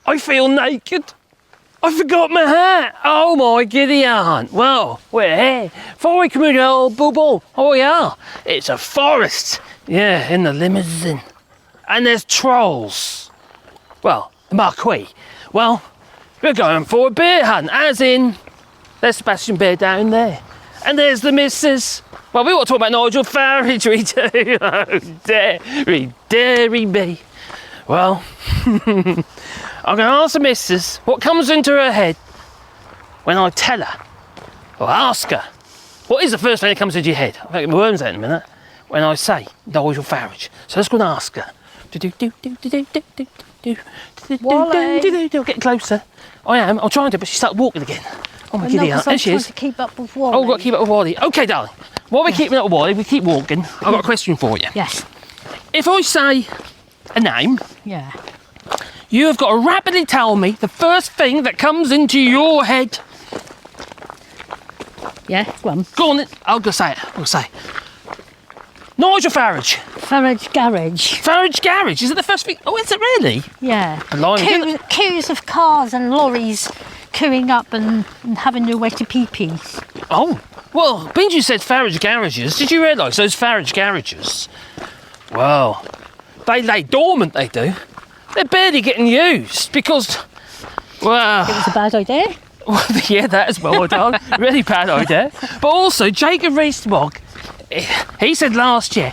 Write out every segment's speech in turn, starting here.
I feel naked. I forgot my hat. Oh my giddy aunt. Well, we're here. Before community old bubble. Oh yeah. It's a forest. Yeah, in the limousine. And there's trolls. Well, the Marquis. Well, we're going for a beer hunt, as in, there's Sebastian Bear down there. And there's the missus. Well, we want to talk about Nigel Farage, we do. Oh, dairy me. Well, I'm going to ask the missus what comes into her head when I tell her, or ask her, what is the first thing that comes into your head? I'll get my worms out in a minute. When I say Nigel Farage. So let's go and ask her. Wally. Getting closer. I am. I'm trying to, but she started walking again. Oh my giddy aunt. There she is. To keep up with Wally. Oh, we've got to keep up with Wally. Okay, darling. While we're keeping up with Wally, we keep walking. I've got a question for you. Yes. If I say a name, Yeah. you have got to rapidly tell me the first thing that comes into your head. Yeah, go on. Go on then. I'll go say it. I'll say Nigel Farage. Farage Garage. Farage Garage. Is it the first thing? Oh, is it really? Yeah. Blimey. Queues of cars and lorries queuing up and having nowhere to pee-pee. Oh, well, being you said Farage Garages, did you realise those Farage Garages, well, they lay dormant, they do. They're barely getting used because, well... It was a bad idea. Well, yeah, that as well, darling. Really bad idea. But also, Jacob Rees-Mogg, he said last year,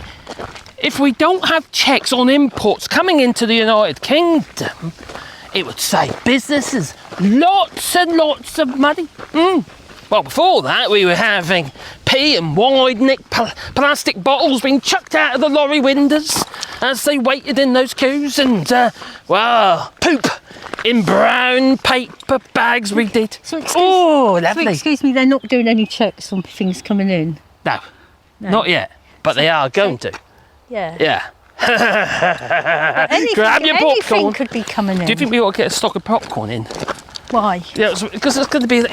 if we don't have checks on imports coming into the United Kingdom, it would save businesses lots and lots of money. Well, before that, we were having pee and wide neck plastic bottles being chucked out of the lorry windows as they waited in those queues, and, well, poop in brown paper bags we did. So Lovely. excuse me, they're not doing any checks on things coming in? No, not yet, but they are going to. Yeah. Yeah. Grab your anything popcorn. could be coming in. Do you think we ought to get a stock of popcorn in? Why? Yeah, because it's going to be a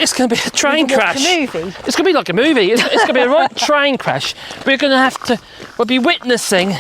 train crash. Watch a movie? It's going to be like a movie. It's going to be a right train crash. We'll be witnessing.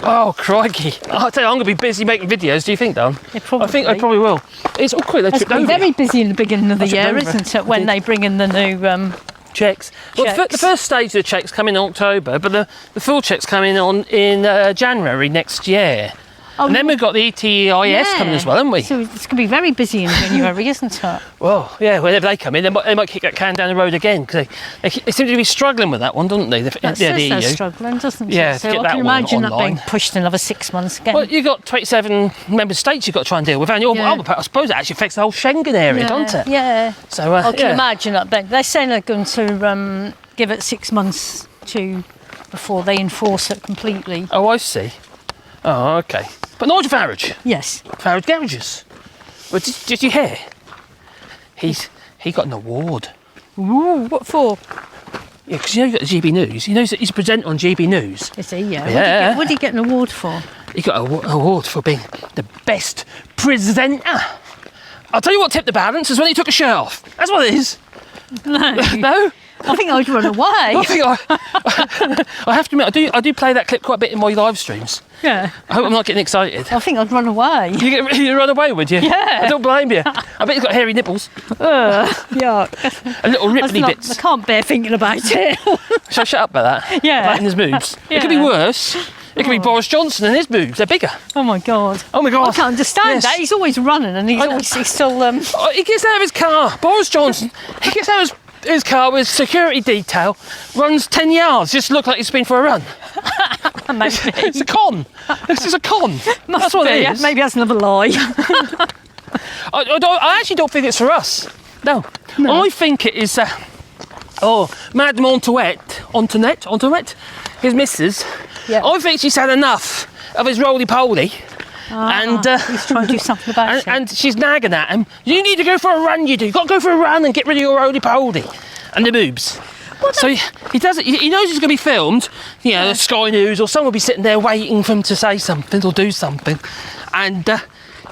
Oh, crikey. I'll tell you, I'm going to be busy making videos. Do you think, Dan? Yeah, probably. I think I probably will. It's all quick. It's been very busy in the beginning of the year, over. isn't it? When they bring in the new checks. Well, the first stage of the checks come in October, but the full checks come in in January next year. Oh, and then we've got the ETIS coming as well, haven't we? So it's going to be very busy in January, isn't it? Well, yeah, whenever they come in, they might kick that can down the road again, because they seem to be struggling with that one, don't they? The They're EU. struggling, doesn't it? Yeah, so to get I that can one imagine that online. being pushed another 6 months again. Well, you've got 27 member states you've got to try and deal with, and I suppose it actually affects the whole Schengen area, doesn't it? Yeah. So, I can imagine that. But they're saying they're going to give it 6 months before they enforce it completely. Oh, I see. Oh, okay. But Nigel Farage. Yes. Farage Garages. Well, did you hear? He got an award. Ooh, what for? Yeah, because you know, you've got the GB News. He knows that he's a presenter on GB News. Is he? Yeah. Yeah. What did he get an award for? He got an award for being the best presenter. I'll tell you what tipped the balance is when he took a shirt off. That's what it is. No. No? I think I'd run away. I have to admit, I do play that clip quite a bit in my live streams. Yeah. I hope I'm not getting excited. I think I'd run away. You run away, would you? Yeah. I don't blame you. I bet he's got hairy nipples. Yuck. And little ripply bits. I can't bear thinking about it. Shall I shut up about that? Yeah. About his boobs. Yeah. It could be worse. It could be Boris Johnson and his boobs. They're bigger. Oh my God. Oh my God. I can't understand that. He's always running and he's still... Oh, he gets out of his car. Boris Johnson, he gets out of his car with security detail, runs 10 yards just to look like he's been for a run. Maybe. It's a con. This is a con. That's what it is. Maybe that's another lie. I actually don't think it's for us. No. I think it is... Madame Antoinette, his missus. Yeah. I think she's had enough of his roly-poly. And he's trying to do something about it. And she's nagging at him. You need to go for a run, you do. You've got to go for a run and get rid of your roly-poly. And the boobs. So he does it. He knows he's going to be filmed. You know, Sky News or someone will be sitting there waiting for him to say something or do something. And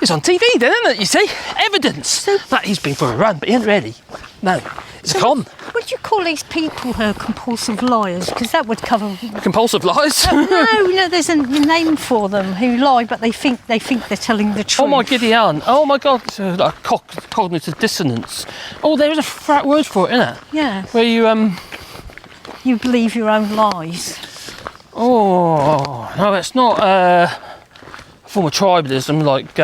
It's on TV then, isn't it? You see? Evidence that he's been for a run, but he ain't ready. No, it's a con. Would you call these people compulsive liars? Because that would cover... Compulsive lies? No, there's a name for them who lie, but they think they're telling the truth. Oh my giddy aunt. Oh my God, it's like cognitive dissonance. Oh, there is a word for it, isn't it? Yeah. Where you, You believe your own lies. Oh, no, it's not a form of tribalism like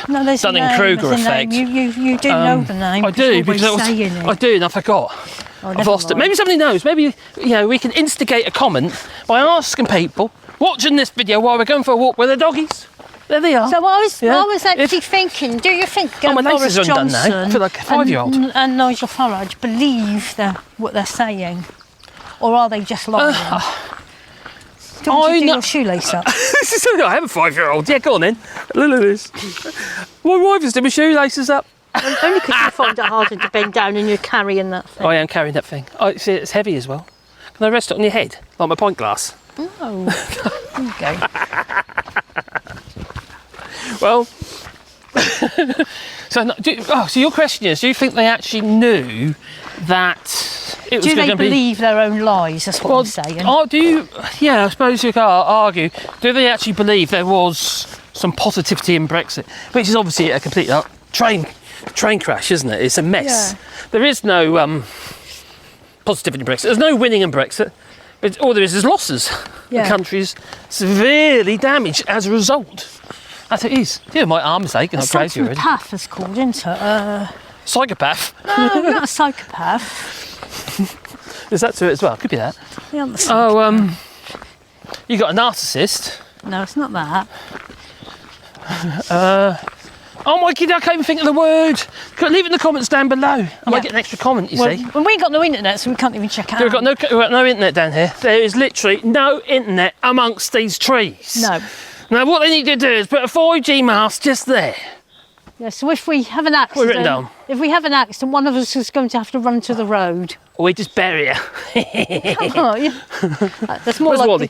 No, there's Dunning-Kruger effect. You do know the name. I do, because I do, and I forgot. I've lost it. Maybe somebody knows. Maybe, we can instigate a comment by asking people watching this video while we're going for a walk with the doggies. There they are. So I was actually thinking, do you think my Boris laces are undone Johnson now. I feel like a 5-year-old. and Nigel Farage believe what they're saying? Or are they just lying? Don't you do your shoelace up? I have a 5-year-old. Yeah, go on then. Look at this. My wife has done my shoelaces up. Only because you find it harder to bend down and you're carrying that thing. I am carrying that thing. Oh, see, it's heavy as well. Can I rest it on your head, like my pint glass? Oh, there you go. Well, so your question is, do you think they actually knew that it was Do going they to be... believe their own lies? That's what I'm saying. I suppose you can argue, do they actually believe there was some positivity in Brexit? Which is obviously a complete train crash, isn't it? It's a mess. Yeah. There is no positivity in Brexit. There's no winning in Brexit. All there is losses. Yeah. The country's severely damaged as a result. As it is. Yeah, my arm's aching. I'm crazy already. Psychopath is called, isn't it? Psychopath? No, not a psychopath. Is that to it as well? Could be that. The other psychopath. You got a narcissist. No, it's not that. Oh my God, I can't even think of the word. Leave it in the comments down below. I might get an extra comment, you see. Well, we ain't got no internet, so we can't even check it out. We've got no internet down here. There is literally no internet amongst these trees. No. Now, what they need to do is put a 5G mast just there. Yeah, so if we have an accident, written down. If we have an accident, one of us is going to have to run to the road. Or we just bury her. Oh, yeah. That's more likely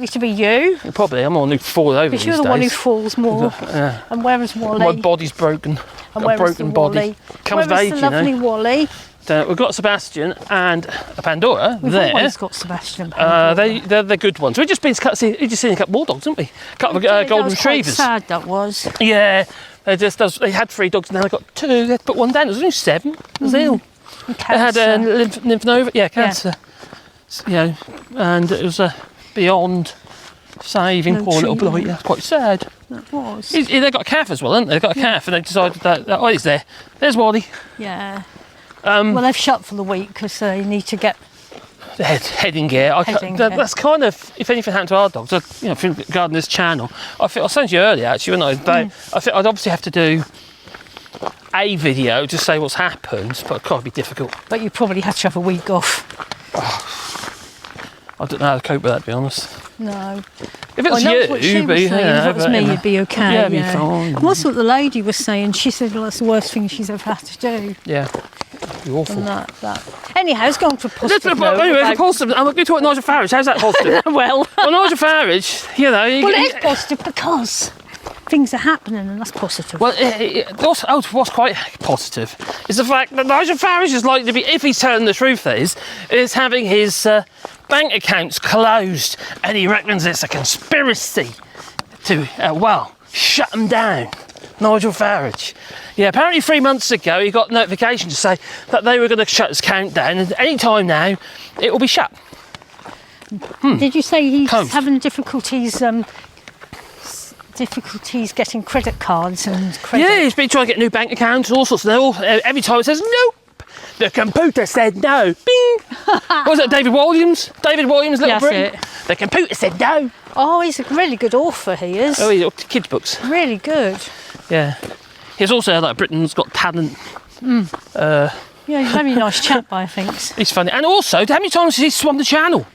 to be you. Probably. I'm the one who falls over Because these you're the days. one who falls more. Yeah. And where is Wally? My body's broken. And Got a broken body. Comes of age, the lovely Wally? We've got Sebastian and a Pandora. We've there. always got Sebastian and Pandora. They're the good ones. We've just seen a couple more dogs, haven't we? A couple of golden retrievers. Sad that was. Yeah, they had 3 dogs and now they got 2. They had to put one down. There was only 7. It was ill. They had lymph node, cancer. Yeah. And it was beyond saving. Poor little blight. That's quite sad. That was. They got a calf as well, haven't they? They got a calf, and they decided that he's there. There's Wally. Yeah. Well, they've shut for the week because they need to get the head in gear. That's kind of, if anything happened to our dogs, regarding this channel, I was saying to you earlier actually, I think I'd obviously have to do a video to say what's happened, but it can't be difficult. But you probably had to have a week off. I don't know how to cope with that, to be honest. No. If it was you, but if it was me, you'd be okay. Yeah, it'd be fine. That's what the lady was saying. She said, well, that's the worst thing she's ever had to do. Yeah. You're awful. That. Anyhow, it's gone for positive. Anyway, positive. I'm going to talk Nigel Farage. How's that positive? well, Nigel Farage, it is positive because things are happening, and that's positive. Well, what's quite positive is the fact that Nigel Farage is likely to be, if he's telling the truth, is having his bank accounts closed, and he reckons it's a conspiracy to, shut them down. Nigel Farage. Yeah, apparently 3 months ago he got a notification to say that they were going to shut his account down, and any time now it will be shut. Did you say he's Closed. having difficulties getting credit cards and credit? Yeah, he's been trying to get new bank accounts, all sorts of. Every time it says nope, the computer said no. Bing. What was that? David Williams, Little Britain. The computer said no. Oh, he's a really good author. He is. Oh, he's kids' books. Really good. Yeah. He's also like Britain's Got Talent. Yeah, he's a very nice chap, I think. He's funny. And also, how many times has he swum the channel?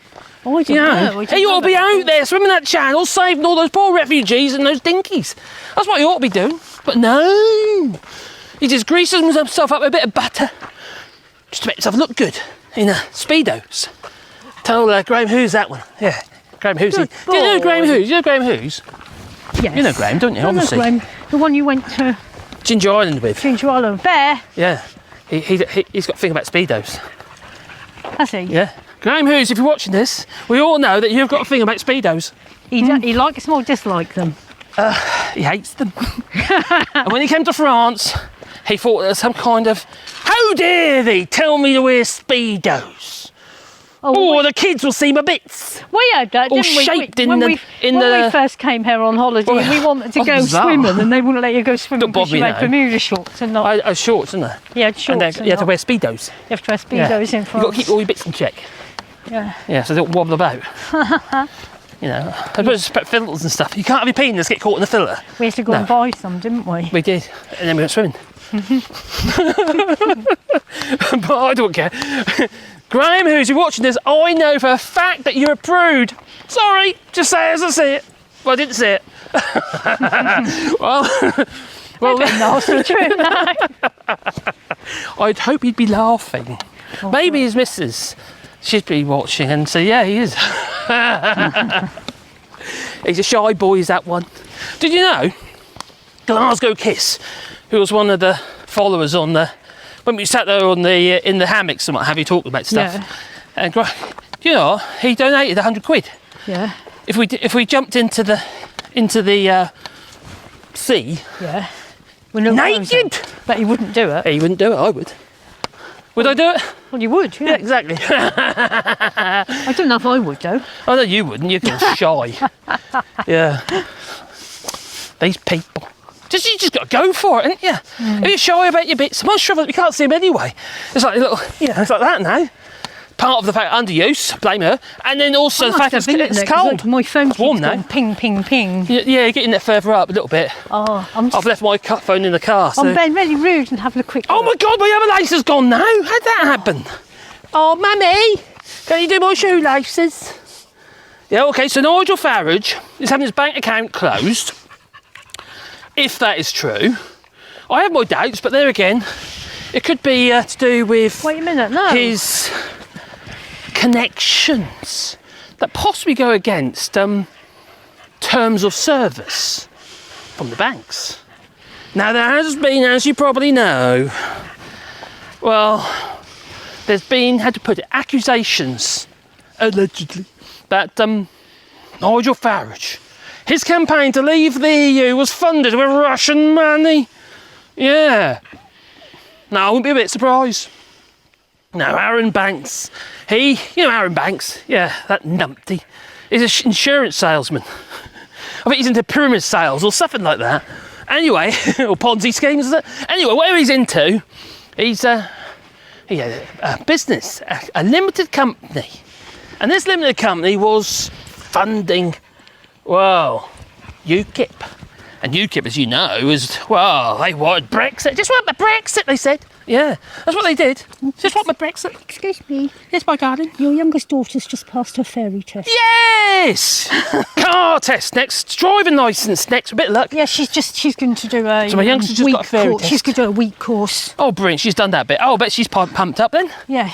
Oh, I didn't know. He ought to be out there swimming that channel, saving all those poor refugees and those dinkies. That's what he ought to be doing. But no. He just greases himself up with a bit of butter just to make himself look good in Speedos. Tell Graham Hughes that one. Yeah, Graham Hughes. Do you know Graham Hughes? Yes. You know Graham, don't you? I know Obviously. Graham, the one you went to Ginger Island with. Ginger Island. Bear, Yeah. He's got a thing about Speedos. has he? Yeah. Graham Hughes, if you're watching this, we all know that you've got a thing about Speedos. He likes them or dislike them? He hates them. And when he came to France, he thought there was some kind of, how dare they tell me to wear Speedos? Oh, the kids will see my bits. We had that, All didn't we? shaped when we first came here on holiday, Well, we wanted to oh, go bizarre. swimming, and they wouldn't let you go swimming Don't because bother you me had now. Bermuda shorts and not. I had shorts, didn't I? You had shorts. And then you had to wear Speedos. You have to wear Speedos in You've France. got to keep all your bits in check. Yeah. Yeah, so they don't wobble about. You know, I suppose put filters and stuff. You can't have your penis get caught in the filter. We had to go and buy some, didn't we? We did, and then we went swimming. But I don't care. Graham, who's you watching this, I know for a fact that you're a prude. Sorry, just say it as I see it. Well, I didn't say it. well, Nasty true now. I'd hope he'd be laughing. Maybe his missus, she'd be watching and say, yeah, he is. He's a shy boy, is that one. Did you know Glasgow Kiss, who was one of the followers on the, when we sat there on the in the hammocks and what have you, talking about stuff. Yeah. And you know, he donated £100. Yeah. If we jumped into the sea, Yeah. Well, no, naked, but he wouldn't do it. he wouldn't do it. I would. Would I do it? Well, you would, Yeah, yeah. exactly. I don't know if I would, though. I know you wouldn't. You're shy. Yeah. These people. You just got to go for it, ain't you? If you're shy about your bits, someone's shoving. You can't see them anyway. It's like a little, it's like that now. Part of the fact underuse, blame her, and then also the fact it's cold. My phone warm keeps now. going ping, ping, ping. Yeah, getting it further up a little bit. Oh, I've left my phone in the car. So. I'm being really rude and having a quick Oh look. my God, my other lace has gone now. How'd that happen? Oh, Mummy, can you do my shoelaces? Yeah, okay, so Nigel Farage is having his bank account closed. If that is true. I have my doubts, but there again, it could be to do with Wait a minute, no. his connections that possibly go against terms of service from the banks. Now, there has been, as you probably know, well, there's been, how to put it, accusations, allegedly, that Nigel Farage, his campaign to leave the EU was funded with Russian money. Yeah. Now, I wouldn't be a bit surprised. Now, Aaron Banks, Aaron Banks, yeah, that numpty, is an insurance salesman. I think he's into pyramid sales or something like that. Anyway, or Ponzi schemes, is it? Anyway, whatever he's into, he had a business, a limited company. And this limited company was funding, UKIP. And UKIP, as you know, they wanted Brexit. Just want the Brexit, they said. Yeah, that's what they did. Just want the Brexit. Excuse me. Yes, my darling. Your youngest daughter's just passed her fairy test. Yes! Car test next, driving licence next, a bit of luck. Yeah, she's going to do a So my youngster's just week got a fairy course. test. She's going to do a week course. Oh, brilliant, she's done that bit. Oh, I bet she's pumped up then. Yeah.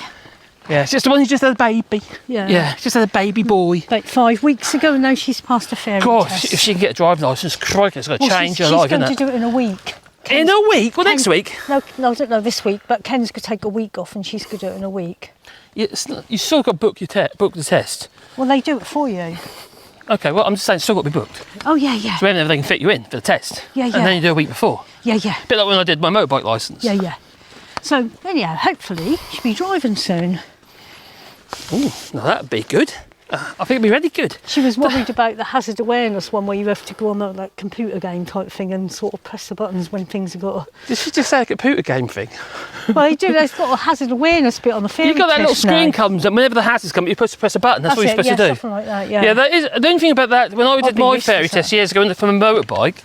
Yeah, it's just the one who just had a baby. Yeah. Yeah, just had a baby boy. About 5 weeks ago, and now she's passed her fairy God, test. if she can get a driving licence, crikey, it's going to change her life, She's isn't going it? to do it in a week. In a week? Well, next week. No, I don't know this week, but Ken's going to take a week off and she's going to do it in a week. You still got to book the test. Well, they do it for you. Okay, well, I'm just saying, it's still got to be booked. Oh, yeah, yeah. So whenever they can fit you in for the test. Yeah, And yeah. then you do a week before. Yeah, yeah. A bit like when I did my motorbike licence. Yeah, yeah. So, anyhow, hopefully she'll be driving soon. Ooh, now that'd be good. I think it'd be really good. She was worried about the hazard awareness one where you have to go on that computer game type thing and sort of press the buttons when things have got Did she just say a computer game thing? Well, you do. There's got a hazard awareness bit on the fairy You've got that little test screen now. comes and whenever the hazards come, you're supposed to press a button. That's what you're supposed to do. Something like that, yeah. Yeah, that is. The only thing about that, when I did be my used to fairy that. test years ago from a motorbike,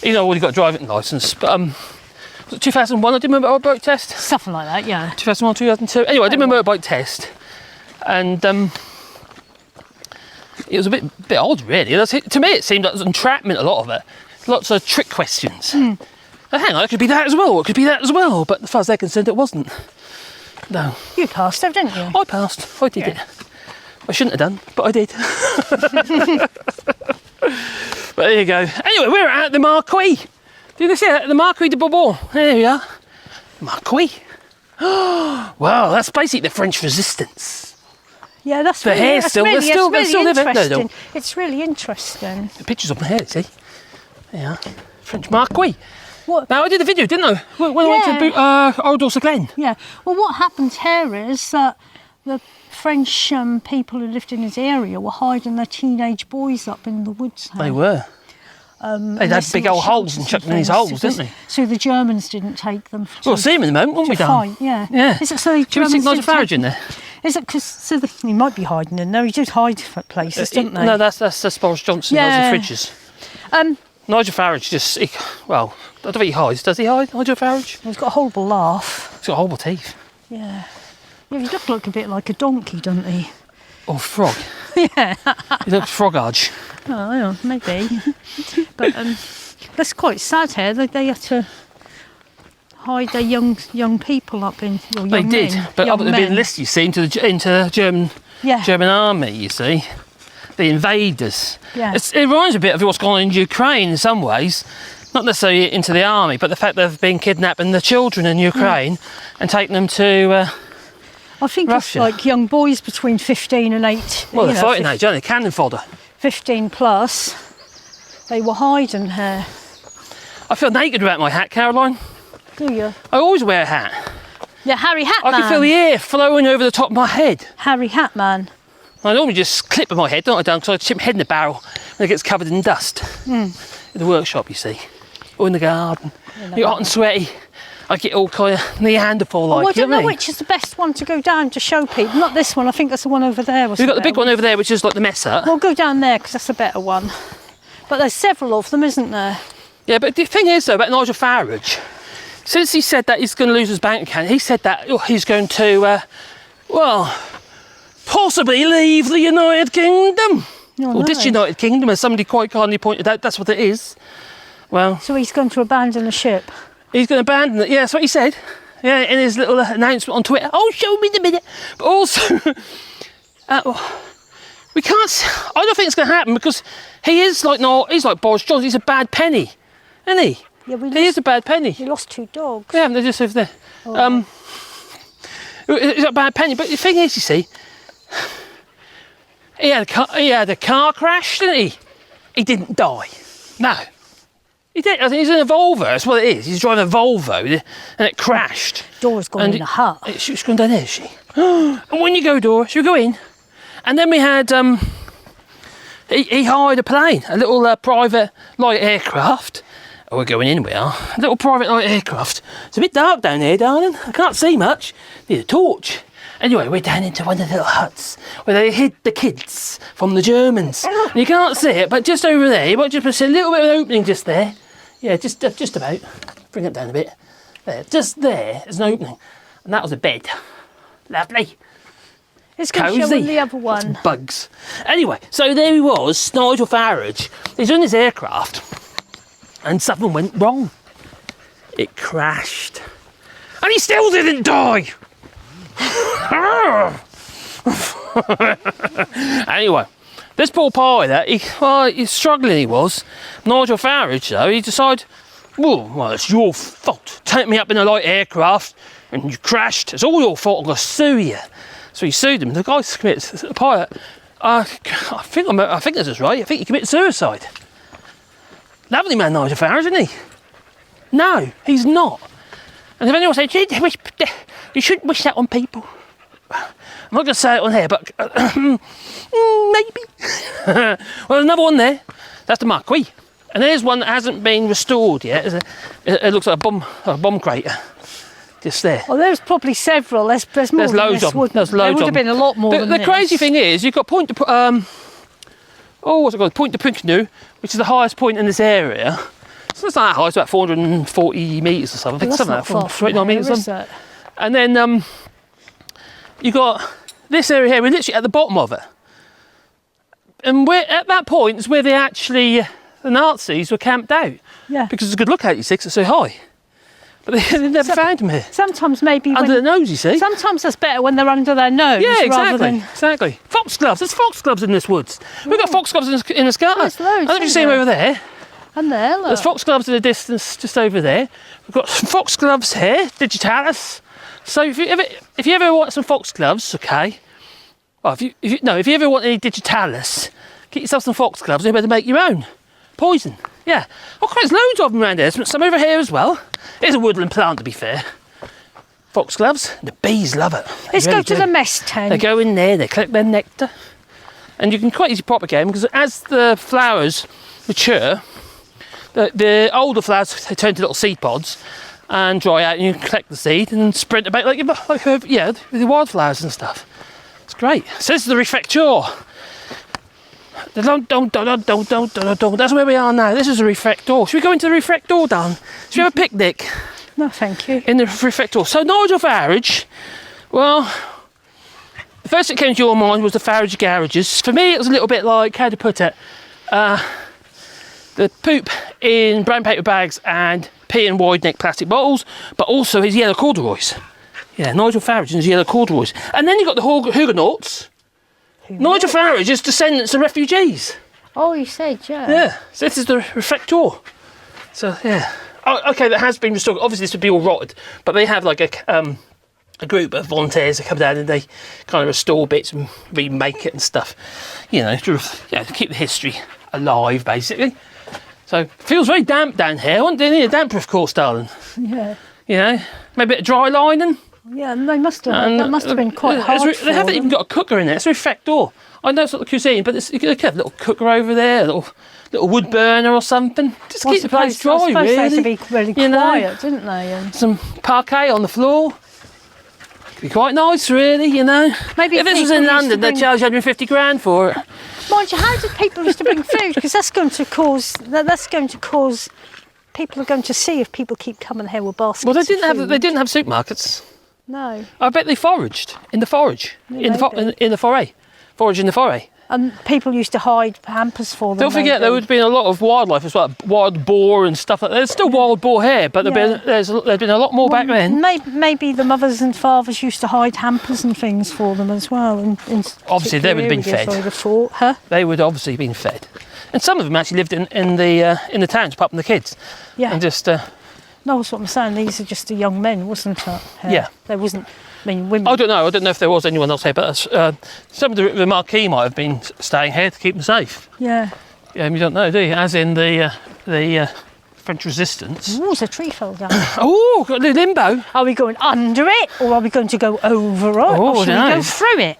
I've already got a driving licence, but was it 2001 I did my motorbike test? Something like that, yeah. 2001, 2002. Anyway, I did my motorbike test, and it was a bit odd, really. To me, it seemed like it was entrapment, a lot of it. Lots of trick questions. Now, hang on, it could be that as well, or it could be that as well, but as far as they're concerned, it wasn't. No. You passed though, didn't you? I passed. I did it. I shouldn't have done, but I did. But there you go. Anyway, we're at the Marquis. Do you see that? The Marquis de Bourbon. There we are. Marquis. Wow, that's basically the French resistance. Yeah, that's The really, hair's that's still, really, they're still, it's they're really still living. No, interesting. no. It's really interesting. The pictures of my hair, see? Yeah. French Marquis. What? Now, I did a video, didn't I? When I went to Ardent Glen. Yeah. Well, what happens here is that the French people who lived in this area were hiding their teenage boys up in the woods. They were. They had big old holes and chucked them in these holes, didn't they? So the Germans didn't take them. We'll see him in a moment, won't we, Dan? Fight, yeah. Yeah. Is it so the Should we Germans stick Nigel didn't Farage take in there? Is it because he might be hiding in there? He did hide at places, didn't they? No, that's Boris Johnson. Yeah. Those are fridges. Nigel Farage just, well, I don't think he hides. Does he hide, Nigel Farage? He's got a horrible laugh. He's got horrible teeth. Yeah. Yeah, he looked like a bit like a donkey, doesn't he? Or frog. Yeah. He looks frog-arge. Oh, yeah, maybe. But that's quite sad here. They had to hide their young people up in. Or young They did, men, but young up at the men. big list, you see, into the German army, you see. The invaders. Yeah. It reminds me a bit of what's going on in Ukraine in some ways. Not necessarily into the army, but the fact they've been kidnapping the children in Ukraine and taking them to I think Russia. it's like young boys between 15 and 8. well, they're fighting age, aren't they? Cannon fodder. 15 plus. They were hiding here. I feel naked without my hat, Caroline. Do you? I always wear a hat. Yeah, Harry Hatman. I can feel the air flowing over the top of my head. Harry Hatman. I normally just clip my head, don't I, Dan? Because I chip my head in the barrel and it gets covered in dust. In the workshop, you see. Or in the garden. You're hot and sweaty. I get all kind of Neanderthal-like. I don't know what I mean? which is the best one to go down to show people. Not this one. I think that's the one over there. We've got the big one over there, which is like the mess up. We'll go down there because that's a better one. But there's several of them, isn't there? Yeah, but the thing is, though, about Nigel Farage, since he said that he's going to lose his bank account, he said that he's going to, possibly leave the United Kingdom. Oh, Or this no. United Kingdom, as somebody quite kindly pointed out, that's what it is. Well, So he's going to abandon the ship. he's going to abandon it. Yeah, that's what he said. Yeah, in his little announcement on Twitter. Oh, show me the minute. But also, we can't. I don't think it's going to happen because he is like he's like Boris Johnson. He's a bad penny, isn't he? Yeah, He is a bad penny. We lost 2 dogs. Yeah, they just over there. Oh. He's a bad penny. But the thing is, you see, he had a car crash, didn't he? He didn't die. No. He did. I think he's in a Volvo. That's what it is. He's driving a Volvo, and it crashed. Dora's gone And in a hut. She's gone down there, is she? And when you go, Dora, should we go in? And then we had he hired a plane, a little private light aircraft. Oh, we're going in. We are a little private light aircraft. It's a bit dark down here, darling. I can't see much. Need a torch. Anyway, we're down into one of the little huts where they hid the kids from the Germans. And you can't see it, but just over there, you might just see a little bit of an opening just there. Yeah, just about. Bring it down a bit. There, just there is an opening. And that was a bed. Lovely. It's going to show Cosy. on the other one. Lots of bugs. Anyway, so there he was, Nigel Farage. He's in his aircraft. And something went wrong. It crashed. And he still didn't die. Anyway, this poor pilot, he's struggling, he was. Nigel Farage, though, he decided, well, it's your fault. Take me up in a light aircraft and you crashed. It's all your fault. I'm going to sue you. So he sued him. The guy commits, the pilot, I think this is right. I think he committed suicide. Lovely man, Nigel Farage, isn't he? No, he's not. And if anyone says, you shouldn't wish that on people. I'm not going to say it on here, but maybe. Well, there's another one there. That's the Marquis. And there's one that hasn't been restored yet. It looks like a bomb crater. Just there. Oh, there's probably several. There's more There's than loads this, of them. wouldn't There's there? loads There would of have been a lot more than The this. crazy thing is, you've got Point de Puncanu, which is the highest point in this area. So it's not that high. It's about 440 metres or something. I think Well, something that's like not that, far from 29 here, metres. is it? And then you got this area here. We're literally at the bottom of it, and we're at that point is where the Nazis were camped out. Yeah. Because it's a good lookout, you see, 'cause it's so high. But they never found them here. Sometimes maybe Under the nose, you see. Sometimes that's better when they're under their nose. Yeah, rather than... exactly. Foxgloves. There's foxgloves in this woods. We've got foxgloves in the sky. There's loads, I don't know if you see them over there. And there, look. There's foxgloves in the distance, just over there. We've got some foxgloves here, digitalis. So if you ever want some foxgloves, okay. Well, if you ever want any digitalis, get yourself some foxgloves. You better make your own. Poison. Yeah. Oh, there's loads of them around here. Some over here as well. It's a woodland plant, to be fair. Foxgloves. The bees love it. Let's go to the mess tent. They go in there. They collect their nectar, and you can quite easily propagate them because as the flowers mature. The older flowers, they turn to little seed pods and dry out, and you collect the seed and sprint about like with the wildflowers and stuff. It's great. So this is the refector. That's where we are now. This is the refector. Should we go into the refector, Dan? Should we have a picnic? No, thank you. In the refector. So Nigel Farage, well, the first that came to your mind was the Farage garages. For me, it was a little bit like, how to put it, the poop in brown paper bags and pee in wide neck plastic bottles, but also his yellow corduroys. Yeah, Nigel Farage and his yellow corduroys. And then you've got the Huguenots. Nigel Farage is descendants of refugees. Oh, you said, yeah. Yeah, so this is the refector. So, yeah. Oh, okay, that has been restored. Obviously, this would be all rotted, but they have like a group of volunteers that come down and they kind of restore bits and remake it and stuff. You know, to keep the history alive, basically. So it feels very damp down here. They need a damp-proof course, darling. Yeah. You know, maybe a bit of dry lining. Yeah, they must have. That must have been quite hard. They haven't even got a cooker in there. It's a refector. I know it's not the cuisine, but you could have a little cooker over there, a little wood burner or something. Just keep the place dry, really. They used to be really quiet, didn't they? And some parquet on the floor. Could be quite nice, really. You know. Maybe if this was in London, they'd charge 150 grand for it. Mind you, how did people used to bring food? Because that's going to cause. People are going to see if people keep coming here with baskets. Well, they didn't have supermarkets. No. I bet they foraged in the forage, in the foray, forage in the foray. And people used to hide hampers for them. Don't forget, there would have been a lot of wildlife as well, wild boar and stuff like that. There's still wild boar here, but there's been a lot more back then. Maybe the mothers and fathers used to hide hampers and things for them as well. And obviously, they would have been fed. They would obviously have been fed. And some of them actually lived in the towns, apart from the kids. Yeah. And just. No, that's what I'm saying. These are just the young men, wasn't it? Yeah. There wasn't. I mean, women. I don't know if there was anyone else here, but some of the Marquis might have been staying here to keep them safe. Yeah. Yeah, you don't know, do you? As in the French resistance. Oh, there's a tree fell down. Oh, got a limbo. Are we going under it, or are we going to go over it, or should we go through it?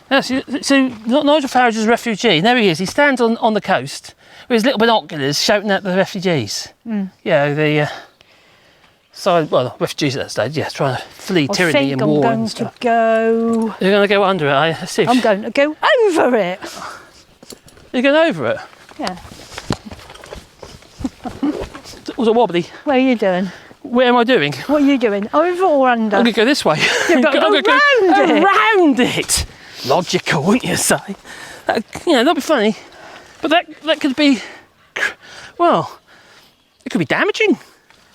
Yeah, so Nigel Farage is a refugee. And there he is. He stands on the coast with his little binoculars, shouting at the refugees. Mm. Yeah, refugees at that stage, yeah, trying to flee tyranny and war and stuff. You're going to go under it, are you? I'm going to go over it. You're going over it? Yeah. Was it wobbly? Where are you doing? Where am I doing? What are you doing? Over or under? I'm going to go this way. You've got to go around it. Logical, wouldn't you say? That'd be funny. But that could be, well, it could be damaging.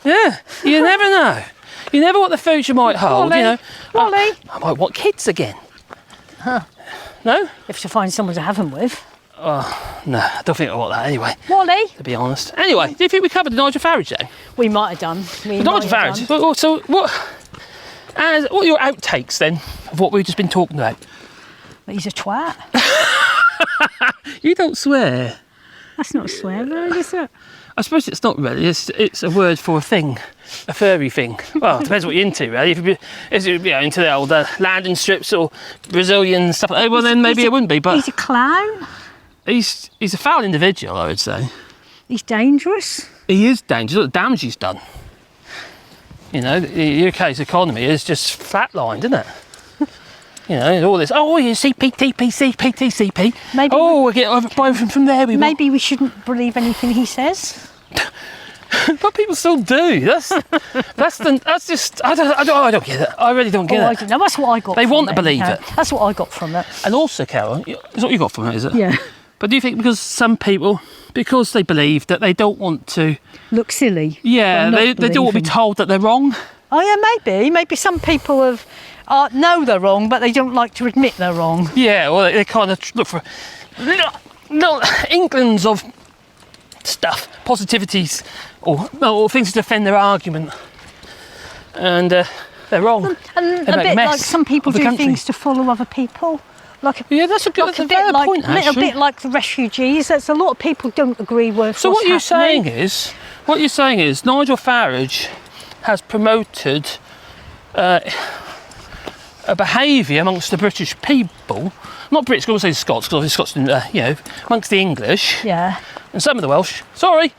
Yeah, you never know. You never know what the future might hold, Wally, you know. Wally. I might want kids again. Huh. No? If you find someone to have them with. Oh, no, I don't think I want that anyway. Wally. To be honest. Anyway, do you think we covered the Nigel Farage though? We might have done. Nigel Farage. So what are your outtakes then of what we've just been talking about? He's a twat. You don't swear. That's not a swear word, is it? I suppose it's not really. It's a word for a thing, a furry thing. Well, it depends what you're into, really. If you're into the old landing strips or Brazilian stuff like that, well, then maybe it wouldn't be. But he's a clown. He's a foul individual, I would say. He's dangerous. He is dangerous. Look at the damage he's done. You know, the UK's economy is just flatlined, isn't it? You know, all this. Oh, you CP, TP, CP, TCP. Maybe. Oh, we get buy from there. Maybe we shouldn't believe anything he says. But people still do. That's just. I don't get it. I really don't get it. I don't know. That's what I got. They want to believe it. That's what I got from it. And also, Carol, that's what you got from it, is it? Yeah. But do you think because some people, because they believe that they don't want to... Look silly. Yeah, by they not don't want to be believing. told that they're wrong. Oh yeah, maybe some people know they're wrong, but they don't like to admit they're wrong. Yeah, well, they kind of look for little inklings of stuff, positivities, or things to defend their argument. And they're wrong. And They a make bit mess like some people of the do country. things to follow other people. Yeah, that's a Like a bit fair like point, a little actually. bit like the refugees. There's a lot of people don't agree with. So what's what happening. you're saying is Nigel Farage has promoted a behaviour amongst the British people, not Brits, I'm going to say Scots, because obviously Scots, amongst the English Yeah. and some of the Welsh. Sorry.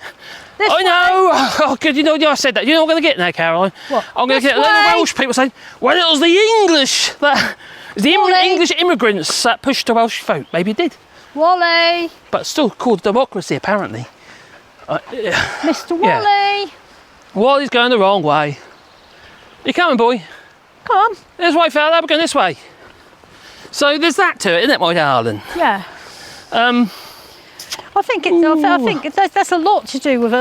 This I know. Oh, good. I said that. You know what I'm going to get now, Caroline? What? I'm going to This get a lot of way. Welsh people saying, well, it was the English that... The Wally. English immigrants that pushed the Welsh vote. Maybe it did. Wally, But still called democracy, apparently. Mr. Yeah. Wally, Wally's going the wrong way. You coming, boy? come on. This way, fella. We're going this way. So there's that to it, isn't it, my darling? Yeah. I think that's a lot to do with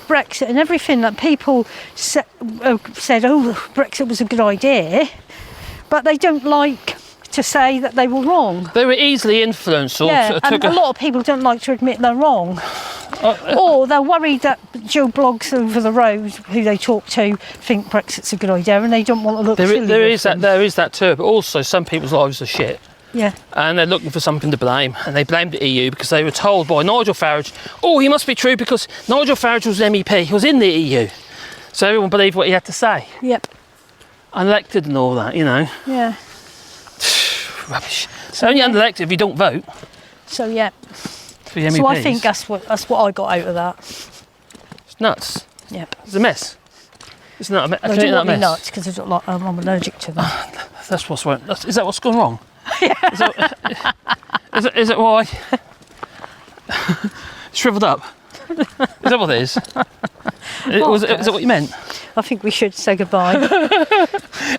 Brexit and everything that people said. Oh, Brexit was a good idea, but they don't like to say that they were wrong. They were easily influenced. Or Yeah, and a lot of people don't like to admit they're wrong. Or they're worried that Joe Bloggs over the road, who they talk to, think Brexit's a good idea, and they don't want to look silly. There with is that. them. There is that too. But also, some people's lives are shit, Yeah. and they're looking for something to blame, and they blamed the EU because they were told by Nigel Farage, "Oh, he must be true because Nigel Farage was an MEP. He was in the EU, so everyone believed what he had to say, Yep. unelected and all that. Yeah. Rubbish. Only unelected if you don't vote So yeah. for the MEPs. So I think that's what I got out of that. It's nuts. Yep. It's a mess. It's not a mess. I don't want to be nuts because I'm allergic to them. That's what's wrong. Is that what's gone wrong? Yeah. Is that why? Shriveled up. Is that what it is? Is that what you meant? I think we should say goodbye.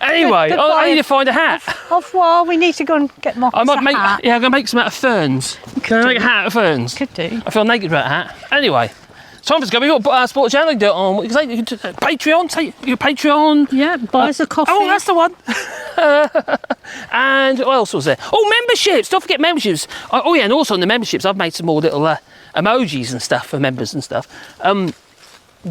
Anyway, Goodbye. I need to find a hat. Au revoir. We need to go and get Marcus I might a make. hat. Yeah, I'm gonna make some out of ferns. Can I make a hat out of ferns? Could do. I feel naked without a hat. Anyway, time for us to go. We've got Sport Channel to do it on. What you can say? You can do, Patreon. Say your Patreon. Yeah, buy us a coffee. Oh, that's the one. And what else was there? Oh, memberships. Don't forget memberships. Oh yeah, and also in the memberships, I've made some more little emojis and stuff for members and stuff.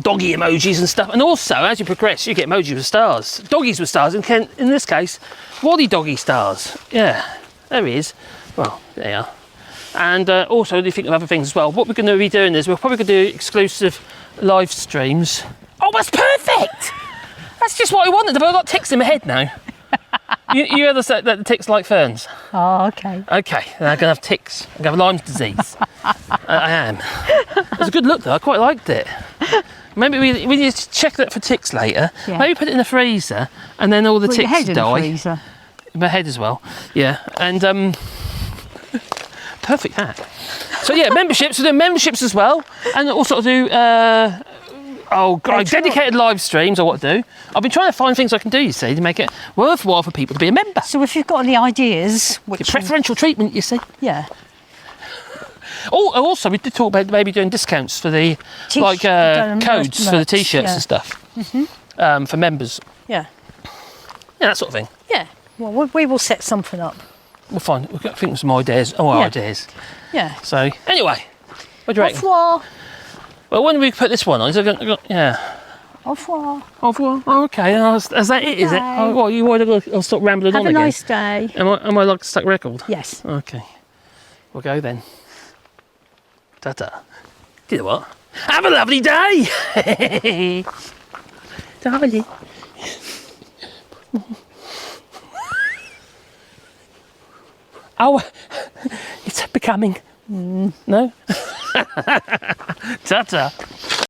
Doggy emojis and stuff. And also, as you progress, you get emojis with stars. Doggies with stars. In this case, Wally Doggy stars. Yeah, there he is. Well, there you are. And also, you think of other things as well. What we're going to be doing is we're probably going to do exclusive live streams. Oh, that's perfect! That's just what I wanted. I've got ticks in my head now. you ever said that the ticks like ferns? Oh, okay. Okay, then I'm going to have ticks. I'm going to have Lyme's disease. I am. It was a good look though, I quite liked it. Maybe we need to check that for ticks later. Yeah. Maybe put it in the freezer and then all the Put your ticks head in the die. freezer. My head as well. Yeah, and perfect hat. So yeah, memberships. We're doing memberships as well, and also do dedicated live streams. I want to do. I've been trying to find things I can do. You see, to make it worthwhile for people to be a member. So if you've got any ideas, which Preferential treatment, you see. yeah, Oh, also we did talk about maybe doing discounts for the codes for the t-shirts yeah. and stuff for members. yeah, Yeah, that sort of thing. yeah. Well, we will set something up. We'll find. We'll think of some ideas. Oh, Yeah. ideas. Yeah. So anyway, what do you Au reckon? revoir. Well, when do we put this one on? Is it yeah. Au revoir. Oh, well, oh, okay. Is that it? Is it? Okay. Oh, well, you want to I'll stop rambling Have on a again. nice day. Am I like a stuck record? Yes. Okay. We'll go then. Ta-ta. Do you know what? Have a lovely day! Darling. Oh, it's becoming. No? Ta-ta.